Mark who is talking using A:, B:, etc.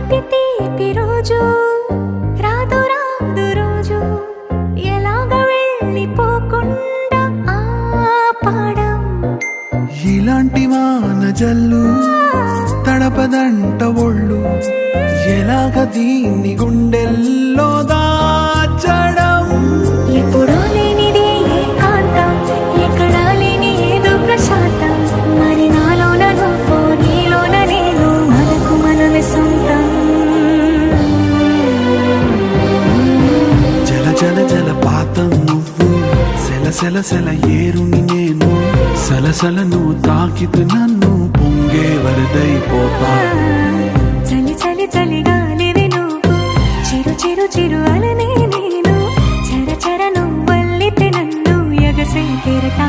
A: తీపి రోజు రాదు రాదు రోజు ఎలాగ వెళ్ళిపోకుండా ఆపడం
B: ఇలాంటి వాన జల్లు తడపదంట ఒళ్ళు ఎలాగ దీన్ని గుండెల్లో దాచడం
A: ఎప్పుడో లేనిది ఏకాంతం ఎక్కడా లేని ఏదో ప్రశాంతం మరి నాలోన నువ్వు నీలోన నేను మనకు మనమే సొంతం
B: జల జల జలపాతం నువ్వు సెల సెల సెల ఏరుని నేను సలసల నువ్వు తాకితు నన్ను పొంగే వరదైపోతా
A: చలి చలి చలి గాలివి నువ్వు చిరు చిరు చిరు అలనే నేను చర చర నువ్వల్లితే నన్ను ఎగసే కెరటా